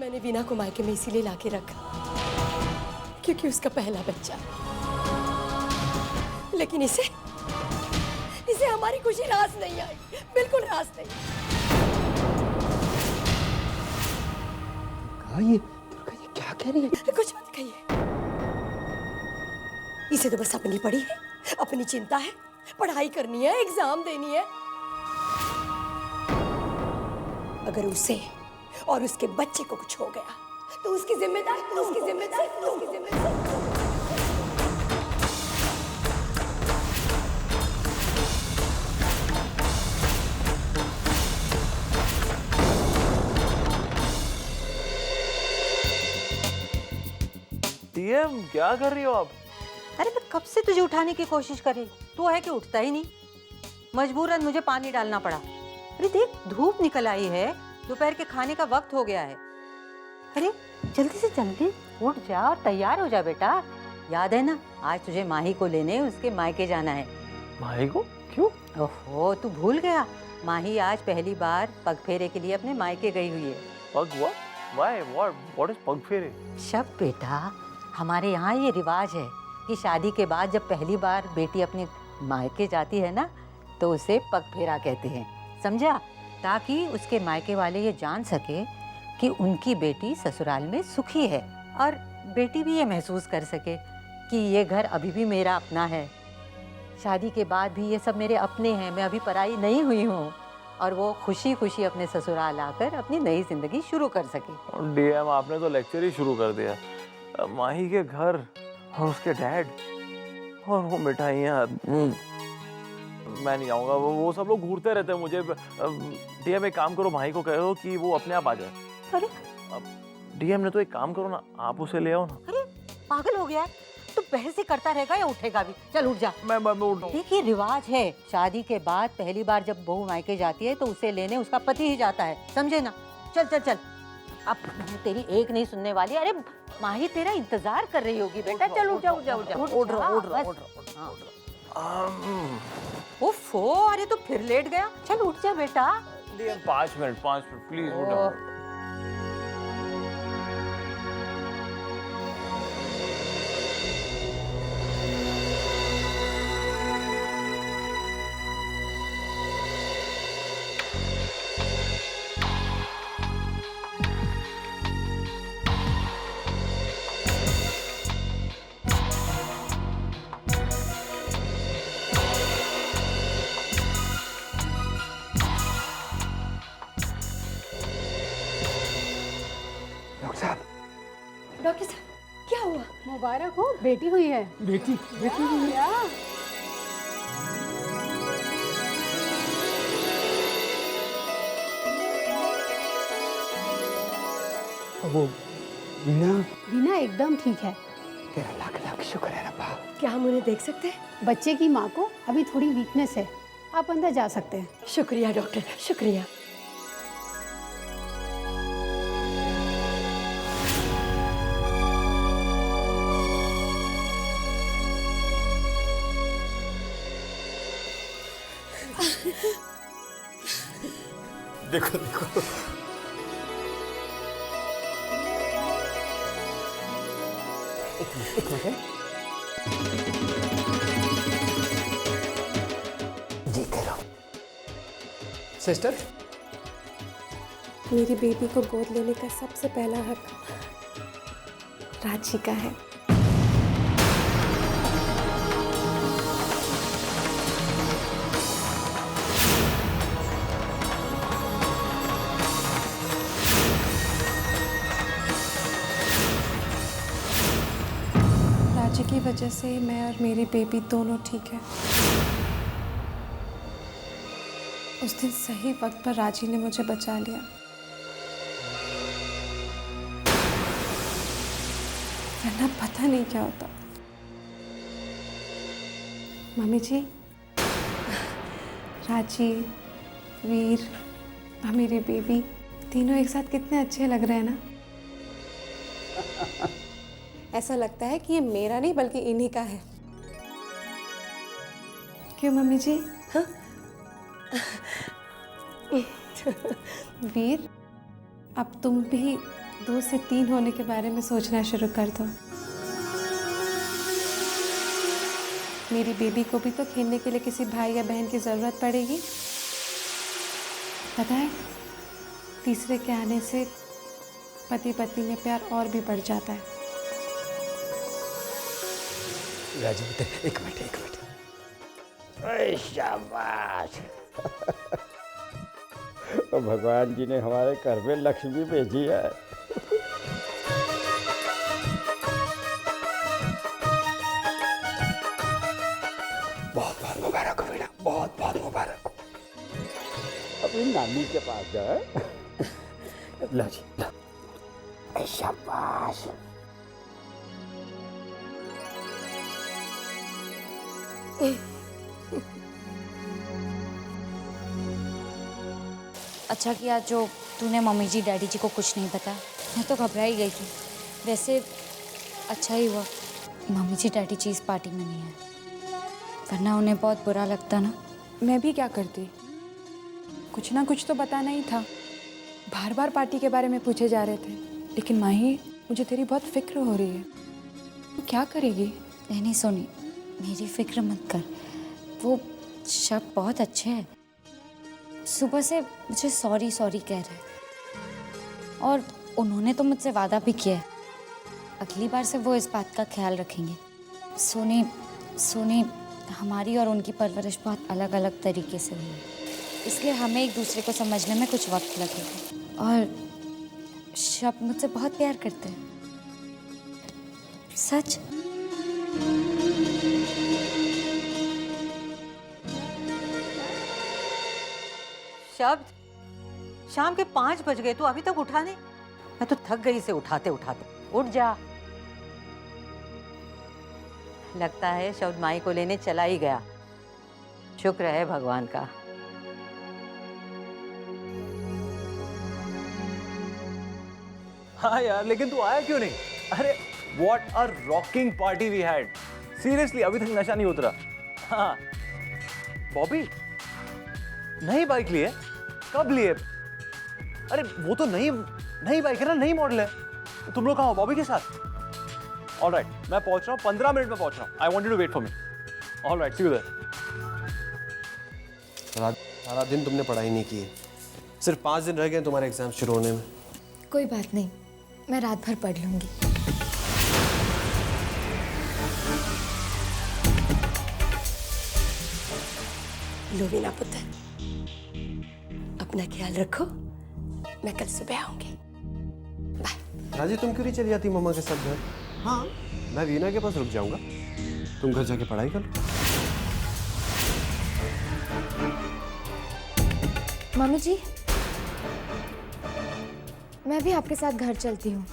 मैंने वीना को मायके में इसीलिए लाके रखा क्योंकि उसका पहला बच्चा। लेकिन इसे हमारी खुशी रास नहीं आई, बिल्कुल रास नहीं। दुर्गा ये क्या कह रही है? कुछ मत कहिए, इसे तो बस अपनी पड़ी है, अपनी चिंता है, पढ़ाई करनी है, एग्जाम देनी है। अगर उसे और उसके बच्चे को कुछ हो गया तो उसकी जिम्मेदारी डीएम क्या कर रही हो आप? अरे मैं कब से तुझे उठाने की कोशिश कर रही, तू है कि उठता ही नहीं। मजबूरन मुझे पानी डालना पड़ा। अरे देख धूप निकल आई है, दोपहर के खाने का वक्त हो गया है। अरे जल्दी से जल्दी उठ जा और तैयार हो जा बेटा। याद है ना, आज तुझे माही को लेने उसके मायके जाना है। माही को? क्यों? ओहो तू भूल गया, माही आज पहली बार पग फेरे के लिए अपने मायके गई हुई है। पग व्हाट इज पग फेरे? शब बेटा, हमारे यहाँ ये रिवाज है कि शादी के बाद जब पहली बार बेटी अपने मायके जाती है ना तो उसे पग फेरा कहते हैं, समझा? ताकि उसके मायके वाले ये जान सके कि उनकी बेटी ससुराल में सुखी है और बेटी भी ये महसूस कर सके कि ये घर अभी भी मेरा अपना है। शादी के बाद भी ये सब मेरे अपने हैं, मैं अभी पराई नहीं हुई हूँ और वो खुशी खुशी अपने ससुराल आकर अपनी नई जिंदगी शुरू कर सके। डीएम आपने तो लेक्चर ही शुरू कर दिया। माही के घर और उसके डैड और वो मिठाइयाँ, मैं नहीं आऊँगा। वो सब लोग घूरते रहते हैं मुझे। डीएम एक काम करो, माही को कहो कि वो अपने आप आ जाए। अरे डीएम ने तो एक काम करो ना, आप उसे ले आओ ना। अरे पागल हो गया, तू बहस ही करता रहेगा या उठेगा भी? चल उठ जा। मैं उठ रहा हूँ। देखिए रिवाज है, शादी के बाद पहली बार जब बहू मायके जाती है तो उसे लेने उसका पति ही जाता है, समझे ना? चल चल चल, अब तेरी एक नहीं सुनने वाली। अरे माही तेरा इंतजार कर रही होगी बेटा, चल उठ जा उठ जा उठ जा। ओफो, अरे तू फिर लेट गया, चल उठ जा बेटा। डीएम 5 मिनट प्लीज उठ जाओ। डॉक्टर साहब क्या हुआ? मुबारक हो, बेटी हुई है। बेटी हुई है। वो वीना एकदम ठीक है। तेरा लाख लाख शुक्र है रब्बा। क्या हम उन्हें देख सकते हैं? बच्चे की माँ को अभी थोड़ी वीकनेस है, आप अंदर जा सकते हैं। शुक्रिया डॉक्टर, शुक्रिया। देखो देखो एक मिनट जीते रहो। सिस्टर, मेरी बेबी को गोद लेने का सबसे पहला हक राजी का है। राजी की वजह से मैं और मेरी बेबी दोनों ठीक है। उस दिन सही वक्त पर राजी ने मुझे बचा लिया, वरना पता नहीं क्या होता। मम्मी जी, राजी, वीर और मेरी बेबी तीनों एक साथ कितने अच्छे लग रहे हैं ना। ऐसा लगता है कि ये मेरा नहीं बल्कि इन्हीं का है। क्यों मम्मी जी? हाँ? वीर, अब तुम भी 2 से 3 होने के बारे में सोचना शुरू कर दो। मेरी बेबी को भी तो खेलने के लिए किसी भाई या बहन की ज़रूरत पड़ेगी। पता है, तीसरे के आने से पति पत्नी में प्यार और भी बढ़ जाता है। राजी बेटे, एक मिनट। अरे शाबाश। भगवान जी ने हमारे घर में लक्ष्मी भेजी है। बहुत बहुत मुबारक हो बेटा, बहुत बहुत मुबारक हो। अपनी नानी के पास जाए। लो जी लो। शाबाश। अच्छा किया जो तूने मम्मी जी डैडी जी को कुछ नहीं बताया, मैं तो घबरा ही गई थी। वैसे अच्छा ही हुआ मम्मी जी डैडी जी इस पार्टी में नहीं है, वरना उन्हें बहुत बुरा लगता ना। मैं भी क्या करती, कुछ ना कुछ तो बताना ही था। बार बार पार्टी के बारे में पूछे जा रहे थे। लेकिन माही, मुझे तेरी बहुत फिक्र हो रही है। तू क्या करेगी? नहीं सोनी, मेरी फिक्र मत कर। वो शब्द बहुत अच्छे हैं, सुबह से मुझे सॉरी सॉरी कह रहे हैं और उन्होंने तो मुझसे वादा भी किया है अगली बार से वो इस बात का ख्याल रखेंगे। सोनी हमारी और उनकी परवरिश बहुत अलग अलग तरीके से हुई है, इसलिए हमें एक दूसरे को समझने में कुछ वक्त लगेगा। और शब्द मुझसे बहुत प्यार करते हैं, सच। शब्द, शाम के 5 बज गए, तू अभी तक उठा नहीं? मैं तो थक गई से उठाते उठाते। उठ जा। लगता है शब्द माई को लेने चला ही गया। शुक्र है भगवान का। हाँ यार, लेकिन तू आया क्यों नहीं? अरे what a rocking party we had. Seriously अभी तक नशा नहीं उतरा। हाँ बॉबी, नई बाइक लिए? कब लिए? अरे वो तो नई बाइक है ना, नई मॉडल है। तुम लोग कहाँ हो? बॉबी के साथ? ऑलराइट, मैं पहुंच रहा हूँ, 15 मिनट में पहुंच रहा हूँ। I want you to wait for me. Alright, see you there. सारा दिन तुमने पढ़ाई नहीं की है, सिर्फ 5 दिन रह गए तुम्हारे एग्जाम शुरू होने में। कोई बात नहीं, मैं रात भर पढ़ लूंगी। लो वीना पुत्र, अपना ख्याल रखो। मैं कल सुबह आऊंगी। बाय। राजी, तुम क्यों नहीं चली जाती मम्मा के साथ घर? हाँ, मैं वीना के पास रुक जाऊंगा, तुम घर जाके पढ़ाई कर लो। मम्मी जी, मैं भी आपके साथ घर चलती हूँ।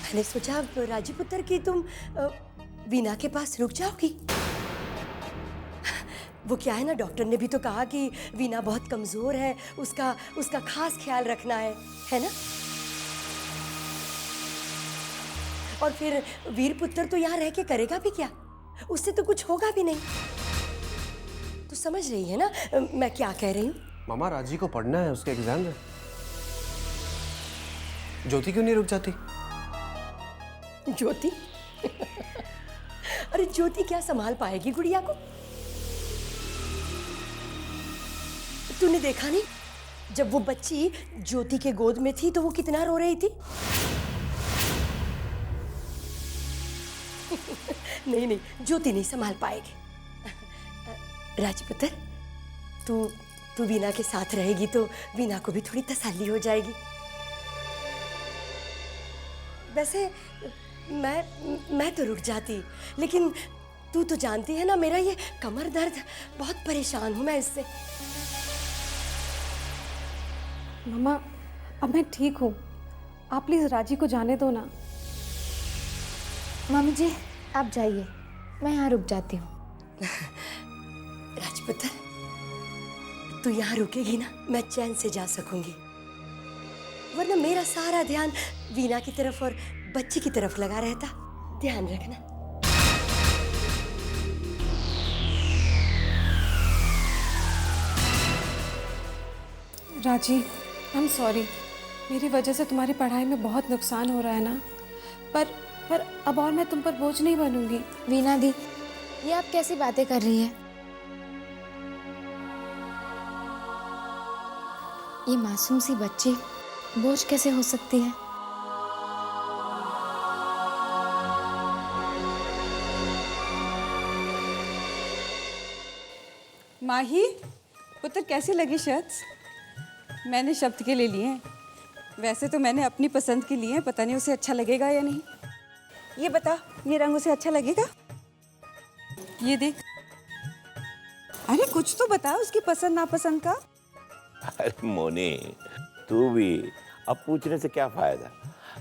मैंने सोचा राजी पुत्र कि तुम वीना के पास रुक जाओगी। वो क्या है ना, डॉक्टर ने भी तो कहा कि वीना बहुत कमजोर है, उसका खास ख्याल रखना है ना। और फिर वीर पुत्र तो यहाँ रह के करेगा भी क्या? उससे तो कुछ होगा भी नहीं। तो समझ रही है ना मैं क्या कह रही हूँ? मामा, राजी को पढ़ना है, उसके एग्जाम है। ज्योति क्यों नहीं रुक जाती? ज्योति? अरे ज्योति क्या संभाल पाएगी गुड़िया को? तूने देखा नहीं, जब वो बच्ची ज्योति के गोद में थी तो वो कितना रो रही थी। नहीं, ज्योति नहीं संभाल पाएगी। राजपुत्र, तू वीना के साथ रहेगी तो वीना को भी थोड़ी तसल्ली हो जाएगी। वैसे मैं तो रुक जाती, लेकिन तू तो जानती है ना, मेरा ये कमर दर्द, बहुत परेशान हूं मैं इससे। मम्मा, अब मैं ठीक हूँ, आप प्लीज़ राजी को जाने दो ना। मम्मी जी, आप जाइए, मैं यहाँ रुक जाती हूँ। राजपुत्र, तू यहाँ रुकेगी ना, मैं चैन से जा सकूंगी, वरना मेरा सारा ध्यान वीना की तरफ और बच्ची की तरफ लगा रहता। ध्यान रखना। राजी, आई एम सॉरी। मेरी वजह से तुम्हारी पढ़ाई में बहुत नुकसान हो रहा है ना, पर अब और मैं तुम पर बोझ नहीं बनूंगी। वीना दी, ये आप कैसी बातें कर रही हैं? ये मासूम सी बच्ची बोझ कैसे हो सकती है? माही पुत्र, कैसी लगी शर्ट्स? मैंने शब्द के लिए लिए हैं। वैसे तो मैंने अपनी पसंद के लिए हैं, पता नहीं उसे अच्छा लगेगा या नहीं। ये बता, ये रंग उसे अच्छा लगेगा? ये देख, अरे कुछ तो बता उसकी पसंद नापसंद का। अरे मोनी, तू भी अब पूछने से क्या फायदा?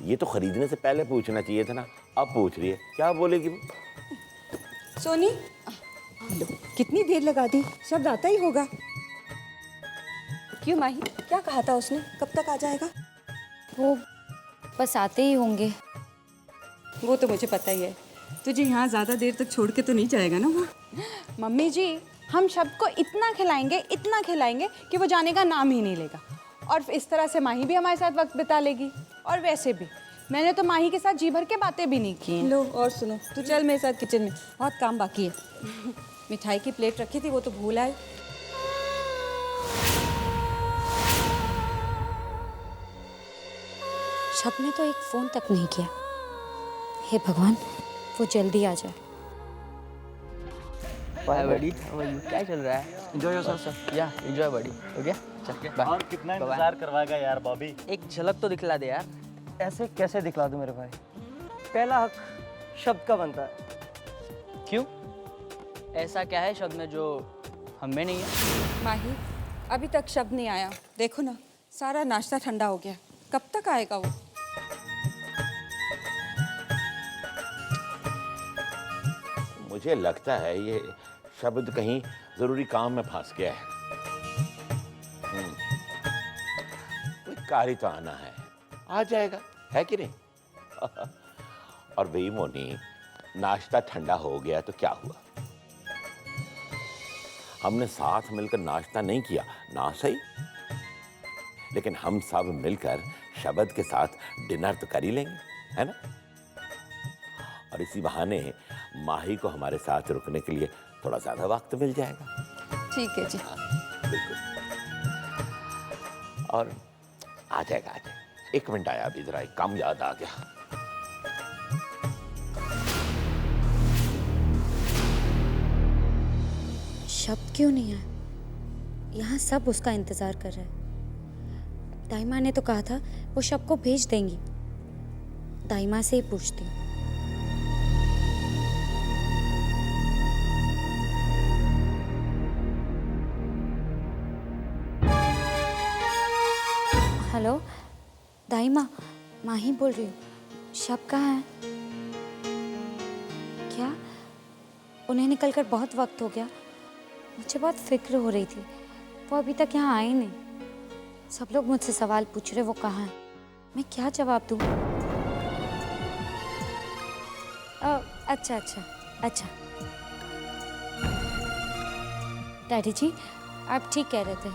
ये तो खरीदने से पहले पूछना चाहिए था ना। अब पूछ रही है, क्या बोलेगी वो? सोनी, लो, कितनी देर लगा दी, शब्द आता ही होगा। क्यों माही, क्या कहा था उसने? कब तक आ जाएगा? वो बस आते ही होंगे। वो तो मुझे पता ही है, तुझे यहाँ ज़्यादा देर तक छोड़ के तो नहीं जाएगा ना वो। मम्मी जी, हम शब्द को इतना खिलाएंगे कि वो जाने का नाम ही नहीं लेगा। और इस तरह से माही भी हमारे साथ वक्त बिता लेगी। और वैसे भी मैंने तो माही के साथ जी भर के बातें भी नहीं की। लो और सुनो, तू चल मेरे साथ किचन में, बहुत काम बाकी है। मिठाई की प्लेट रखी थी, वो तो भूल आई। शब्द ने तो एक फोन तक नहीं किया। हे भगवान, वो जल्दी आ जाए। हाय बडी, क्या चल रहा है? Enjoy yourself sir. या एंजॉय बडी। हो गया? चल बाय। और कितना इंतजार करवाएगा यार बॉबी? एक झलक तो दिखला दे यार। ऐसे कैसे दिखला दूं मेरे भाई? पहला हक शब्द का बनता है। क्यों? ऐसा क्या है शब्द में जो हम में नहीं है? माही, अभी तक शब्द नहीं आया। देखो ना, सारा नाश्ता ठंडा हो गया। कब तक आएगा वो? मुझे लगता है ये शब्द कहीं जरूरी काम में फंस गया है। कोई कार्य तो आना है, आ जाएगा, है कि नहीं? और भाई मोनी, नाश्ता ठंडा हो गया तो क्या हुआ? हमने साथ मिलकर नाश्ता नहीं किया ना, सही, लेकिन हम सब मिलकर शब्द के साथ डिनर तो कर ही लेंगे, है ना? और इसी बहाने माही को हमारे साथ रुकने के लिए थोड़ा ज्यादा वक्त मिल जाएगा। ठीक है जी। बिल्कुल। और आ जाएगा, आ जाएगा। एक मिनट आया, अभी जरा एक काम याद आ गया। शब्द क्यों नहीं आया? यहाँ सब उसका इंतजार कर रहे हैं। दाइमा ने तो कहा था वो शब्द को भेज देंगी। दाइमा से ही पूछती हूँ। हेलो दाइमा, माही बोल रही हूँ। शब्द कहाँ है? क्या उन्हें निकलकर बहुत वक्त हो गया? मुझे बहुत फिक्र हो रही थी, वो अभी तक यहाँ आए नहीं। सब लोग मुझसे सवाल पूछ रहे वो कहाँ है। मैं क्या जवाब दूँ? अच्छा अच्छा अच्छा। डैडी जी, आप ठीक कह रहे थे।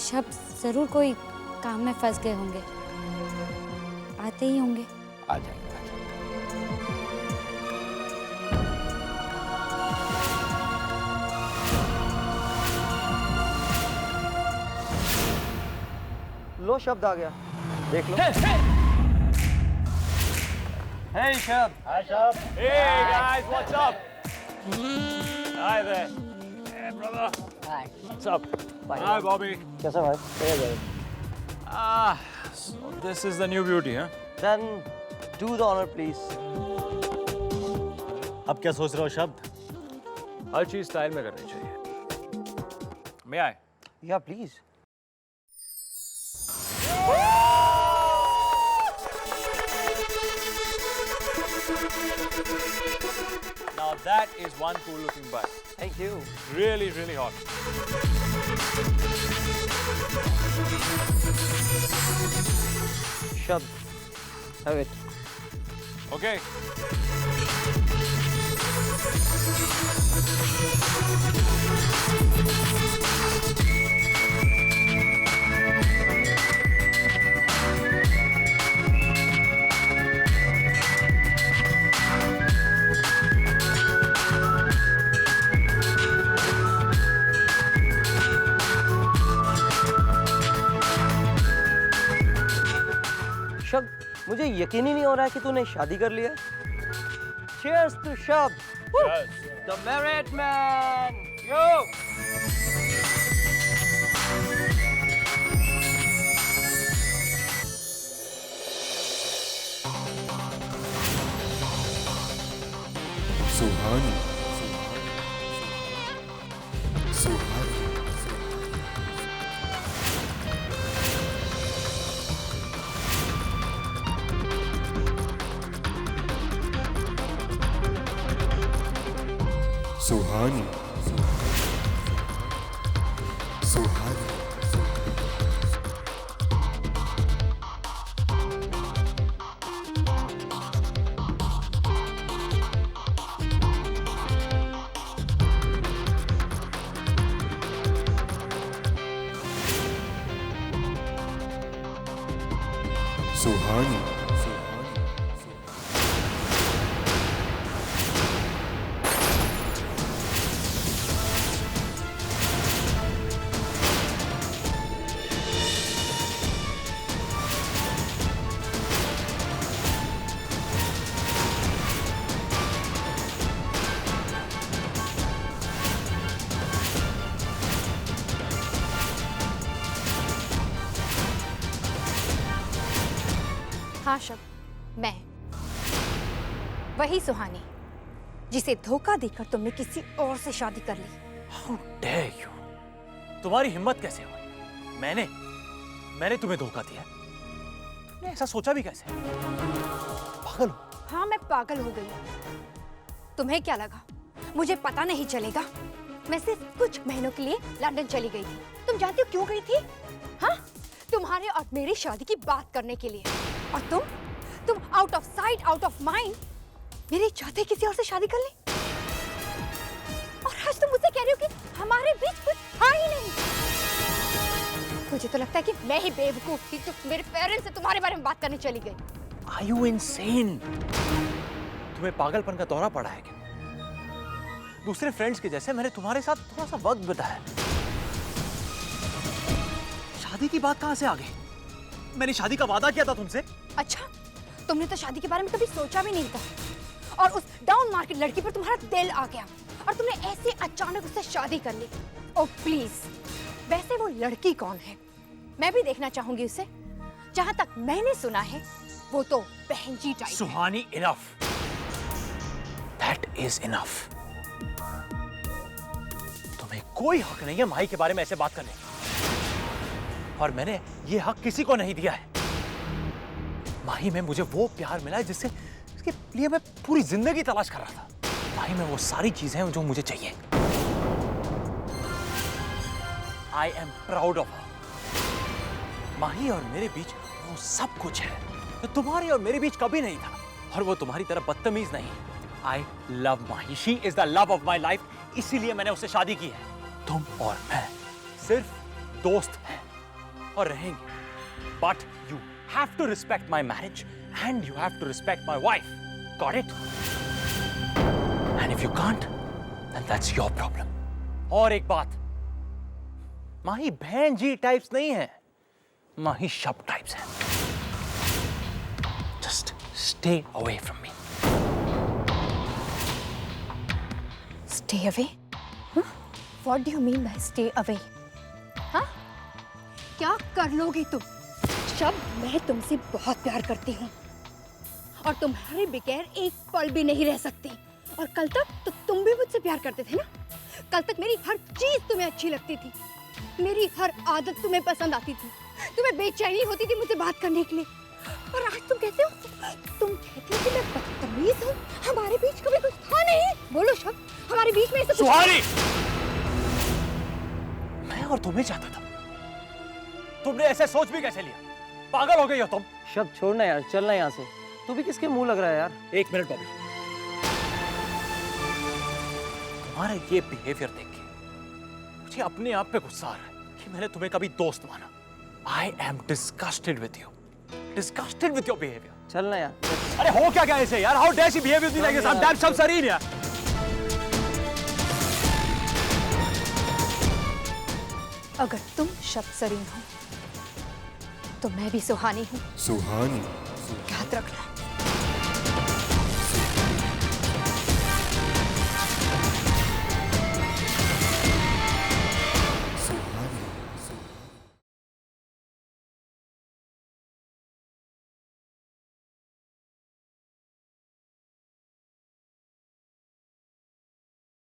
शब्द ज़रूर कोई काम में फंस गए होंगे, आते ही होंगे। आ जाएगा, आ जाएगा। लो शब्द आ गया, देख लो। Hey शब्द। Hi शब्द। Hey guys, what's up? Hi there. Hey brother. Hi. What's up? Hi Bobby. कैसा भाई? कैसा भाई? So this is the new beauty, huh? Then do the honor please. अब क्या सोच रहे हो शब्द? हर चीज स्टाइल में करनी चाहिए। May I? या please. Now that is one cool looking bike. Thank you. Really, really hot. शब्द, have it. Okay. मुझे यकीन ही नहीं हो रहा है कि तूने शादी कर लिया। Cheers to शब्द, the married man. Yo! सुहानी, सुहानी, सुहानी, सुहानी, सुहानी, हाँ शब, मैं वही सुहानी जिसे धोखा देकर तुमने किसी और से शादी कर ली। How dare you? तुम्हारी हिम्मत कैसे हुई? मैंने तुम्हें धोखा दिया? तुमने ऐसा सोचा भी कैसे? पागल हो? हाँ मैं पागल हो गई। तुम्हें क्या लगा मुझे पता नहीं चलेगा? मैं सिर्फ कुछ महीनों के लिए लंदन चली गई थी। तुम जानती हो क्यों गई थी? हाँ, तुम्हारे और मेरी शादी की बात करने के लिए। और तुम out of sight out of mind मेरे चाहते किसी और से शादी कर ली। और आज तुम मुझसे कह रही हो कि हमारे बीच कुछ था ही नहीं। मुझे तो लगता है कि मैं ही बेवकूफ थी जो मेरे पेरेंट्स से तुम्हारे बारे में बात करने चली गई। Are you insane? तुम्हें पागलपन का दौरा पड़ा है क्या? दूसरे फ्रेंड्स के जैसे मैंने तुम्हारे साथ थोड़ा सा वक्त बिताया। शादी की बात कहां से आ गई? मैंने शादी का वादा किया था तुमसे। अच्छा, तुमने तो शादी के बारे में कभी सोचा भी नहीं था और उस डाउन मार्केट लड़की पर तुम्हारा दिल आ गया और तुमने ऐसे अचानक उससे शादी कर ली। ओह प्लीज, वैसे वो लड़की कौन है? मैं भी देखना चाहूंगी उसे। जहां तक मैंने सुना है वो तो बहन जी type. Suhani, enough. That is enough. तुम्हें कोई हक नहीं है माही के बारे में ऐसे बात करने का। और मैंने ये हक किसी को नहीं दिया है। माही में मुझे वो प्यार मिला है जिससे इसके लिए मैं पूरी जिंदगी तलाश कर रहा था। माही में वो सारी चीजें हैं जो मुझे चाहिए। I am proud of her. माही और मेरे बीच वो सब कुछ है जो तुम्हारी और मेरे बीच कभी नहीं था। और वो तुम्हारी तरह बदतमीज नहीं। I love Mahi. She is the love of my life. इसीलिए मैंने उससे शादी की है। तुम और मैं सिर्फ दोस्त हैं और रहेंगे। But you have to respect my marriage and you have to respect my wife. Got it? And if you can't, then that's your problem. और एक बात, माही बहन जी टाइप्स नहीं है, माही शब टाइप्स है। Just stay away from me. Stay away? Huh? What do you mean by stay away? हाँ? क्या कर लोगी तुम? शब, मैं तुमसे बहुत प्यार करती हूँ और तुम्हारे बगैर एक पल भी नहीं रह सकती। और कल तक तो तुम भी मुझसे प्यार करते थे ना? कल तक मेरी हर चीज तुम्हें अच्छी लगती थी, मेरी हर आदत तुम्हें पसंद आती थी, तुम्हें बेचैनी होती थी मुझसे बात करने के लिए। और आज तुम कहते हो, तुम कहते हो कि मैं बदतमीज हूँ? हमारे बीच कभी कुछ था नहीं। बोलो शब, हमारे बीच में ऐसा सुहानी, मैं और तुम्हें चाहता था, तुमने ऐसे सोच भी कैसे लिया? पागल हो गई हो तुम? शब्द छोड़ना यार, चलना यहाँ से। तू भी किसके मुंह लग रहा है यार? एक मिनट बॉबी, तुम्हारा ये बिहेवियर देख के मुझे अपने आप पे गुस्सा आ रहा है कि मैंने तुम्हें कभी दोस्त माना। I am disgusted with you. Disgusted with your behavior. चलना यार। अरे हो क्या गया इसे यार? How dare she behave with me like this? I'm damn Shab Sareen यार। अगर तुम शब सरीन हो तो मैं भी सुहानी हूँ। सुहानी, याद रखना।